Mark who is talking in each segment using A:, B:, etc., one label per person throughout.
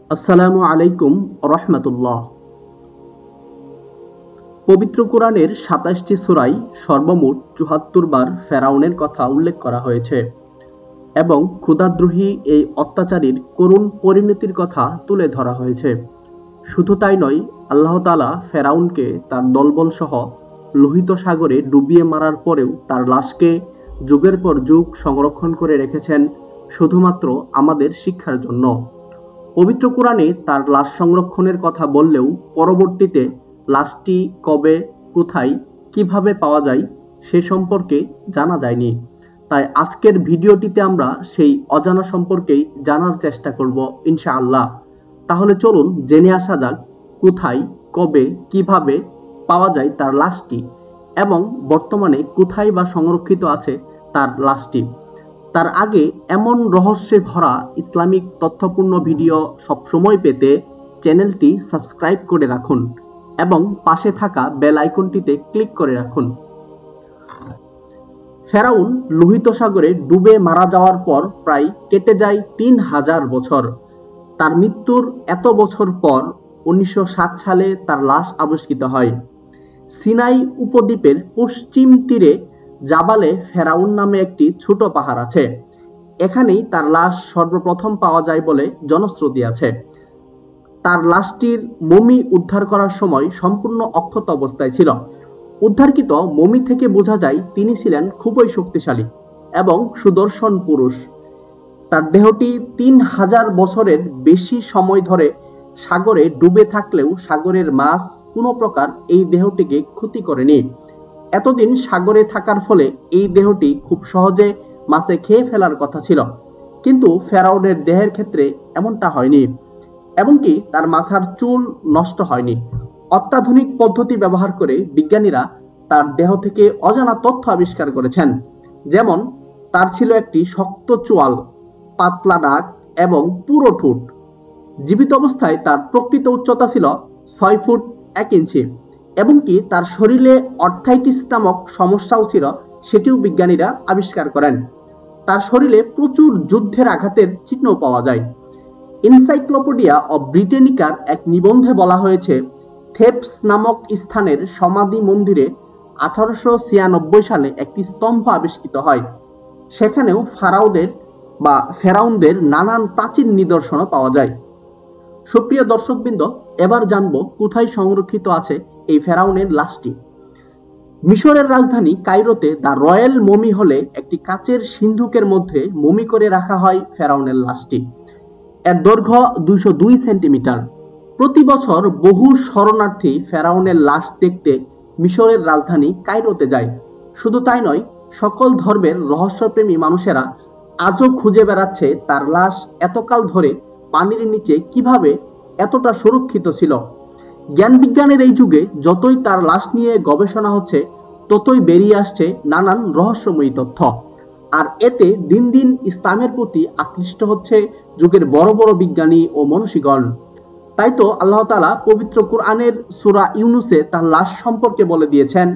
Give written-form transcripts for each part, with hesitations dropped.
A: আসসালামু আলাইকুম রহমতুল্লাহ। পবিত্র কোরআনের ২৭টি সূরায় সর্বমোট ৭৪ বার ফেরাউনের কথা উল্লেখ করা হয়েছে এবং ক্ষুধাদ্রোহী এই অত্যাচারীর করুণ পরিণতির কথা তুলে ধরা হয়েছে। শুধু তাই নয়, আল্লাহ তাআলা ফেরাউনকে তার দলবল সহ লোহিত সাগরে ডুবিয়ে মারার পরেও তার লাশকে যুগের পর যুগ সংরক্ষণ করে রেখেছেন শুধুমাত্র আমাদের শিক্ষার জন্য। পবিত্র কোরআনে তার লাশ সংরক্ষণের কথা বললেও পরবর্তীতে লাশটি কবে, কোথায়, কিভাবে পাওয়া যায় সে সম্পর্কে জানা যায়নি। তাই আজকের ভিডিওটিতে আমরা সেই অজানা সম্পর্কেই জানার চেষ্টা করব ইনশাআল্লাহ। তাহলে চলুন জেনে আসা যাক কোথায়, কবে, কিভাবে পাওয়া যায় তার লাশটি এবং বর্তমানে কোথায় বা সংরক্ষিত আছে তার লাশটি। তার আগে এমন রহস্যে ভরা ইসলামিক তথ্যপূর্ণ ভিডিও সবসময় পেতে চ্যানেলটি সাবস্ক্রাইব করে রাখুন এবং পাশে থাকা বেল আইকনটিতে ক্লিক করে রাখুন। ফেরাউন লোহিত সাগরে ডুবে মারা যাওয়ার পর প্রায় কেটে যায় ৩,০০০ বছর। তার মৃত্যুর এত বছর পর ১৯০৭ সালে তার লাশ আবিষ্কৃত হয়। সিনাই উপদ্বীপের পশ্চিম তীরে জাবালে ফেরাউন নামে একটি ছোট পাহাড় আছে। এখানেই তার লাশ সর্বপ্রথম পাওয়া যায় বলে জনশ্রুতি আছে। তার লাশটির মমি উদ্ধার করার সময় সম্পূর্ণ অক্ষত অবস্থায় ছিল। উদ্ধারকৃত মমি থেকে বোঝা যায় তিনি ছিলেন খুবই শক্তিশালী এবং সুদর্শন পুরুষ। তার দেহটি ৩,০০০ বছরের বেশি সময় ধরে সাগরে ডুবে থাকলেও সাগরের মাছ কোনো প্রকার এই দেহটিকে ক্ষতি করেনি। এতদিন সাগরে থাকার ফলে এই দেহটি খুব সহজে মাছে খেয়ে ফেলার কথা ছিল, কিন্তু ফেরাউনের দেহের ক্ষেত্রে এমনটা হয়নি, এমনকি তার মাথার চুল নষ্ট হয়নি। অত্যাধুনিক পদ্ধতি ব্যবহার করে বিজ্ঞানীরা তার দেহ থেকে অজানা তথ্য আবিষ্কার করেছেন। যেমন তার ছিল একটি শক্ত চোয়াল, পাতলা নাক এবং পুরো ঠোঁট। জীবিত অবস্থায় তার প্রকৃত উচ্চতা ছিল ৬ ফুট ১ ইঞ্চি, এমনকি তার শরীরে অর্থাইটিস নামক সমস্যাও ছিল, সেটিও বিজ্ঞানীরা আবিষ্কার করেন। তার শরীরে প্রচুর যুদ্ধের আঘাতের চিহ্ন পাওয়া যায়। এনসাইক্লোপিডিয়া অব ব্রিটানিকার এক নিবন্ধে বলা হয়েছে, থেবস নামক স্থানের সমাধি মন্দিরে ১৮৯৬ সালে একটি স্তম্ভ আবিষ্কৃত হয়। সেখানেও ফেরাউনদের নানান প্রাচীন নিদর্শনও পাওয়া যায়। সুপ্রিয় দর্শকবৃন্দ, এবার জানব কোথায় সংরক্ষিত আছে এই ফেরাউনের লাশটি। মিশরের রাজধানী কায়রোতে দ্য রয়্যাল মমি হলে একটি কাচের সিন্ধুকের মধ্যে মমি করে রাখা হয় ফেরাউনের লাশটি। এর দৈর্ঘ্য ২০২ সেন্টিমিটার। প্রতি বছর বহু শরণার্থী ফেরাউনের লাশ দেখতে মিশরের রাজধানী কায়রোতে যায়। শুধু তাই নয়, সকল ধর্মের রহস্যপ্রেমী মানুষেরা আজও খুঁজে বেড়াচ্ছে তার লাশ এতকাল ধরে পানির নিচে কিভাবে এতটা সুরক্ষিত ছিল। জ্ঞান বিজ্ঞানের এই যুগে যতই তার লাশ নিয়ে গবেষণা হচ্ছে, ততই বেরিয়ে আসছে নানান রহস্যময়ী তথ্য। আর এতে দিন দিন ইসলামের প্রতি আকৃষ্ট হচ্ছে যুগের বড় বড় বিজ্ঞানী ও মনীষীগণ। তাই তো আল্লাহ তাআলা পবিত্র কোরআনের সূরা ইউনুসে তার লাশ সম্পর্কে বলে দিয়েছেন,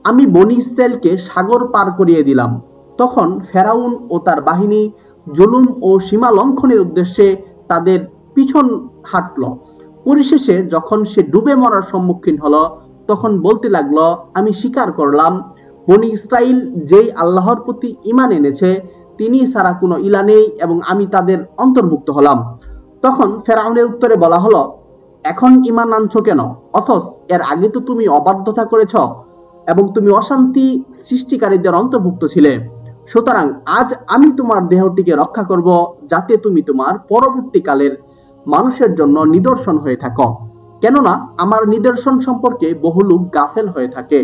A: আমি বনী ইসরাইলকে সাগর পার করিয়ে দিলাম। তখন ফেরাউন ও তার বাহিনী জুলুম ও সীমা লঙ্ঘনের উদ্দেশ্যে তাদের পিছন হাঁটল। পরিশেষে যখন সে ডুবে মরার সম্মুখীন হলো, তখন বলতে লাগলো, আমি স্বীকার করলাম বনী ইসরাইল যেই আল্লাহর প্রতি ঈমান এনেছে তিনি ছাড়া কোনো ইলা নেই এবং আমি তাদের অন্তর্ভুক্ত হলাম। তখন ফেরাউনের উত্তরে বলা হলো, এখন ঈমান আনছো কেন? অথচ এর আগে তো তুমি অবাধ্যতা করেছ এবং তুমি অশান্তি সৃষ্টিকারীদের অন্তর্ভুক্ত ছিলে। সুতরাং আজ আমি তোমার দেহটিকে রক্ষা করব, যাতে তুমি তোমার পরবর্তীকালের মানুষের জন্য নিদর্শন হয়ে থাকো, কেননা আমার নিদর্শন সম্পর্কে বহু লোক গাফেল হয়ে থাকে।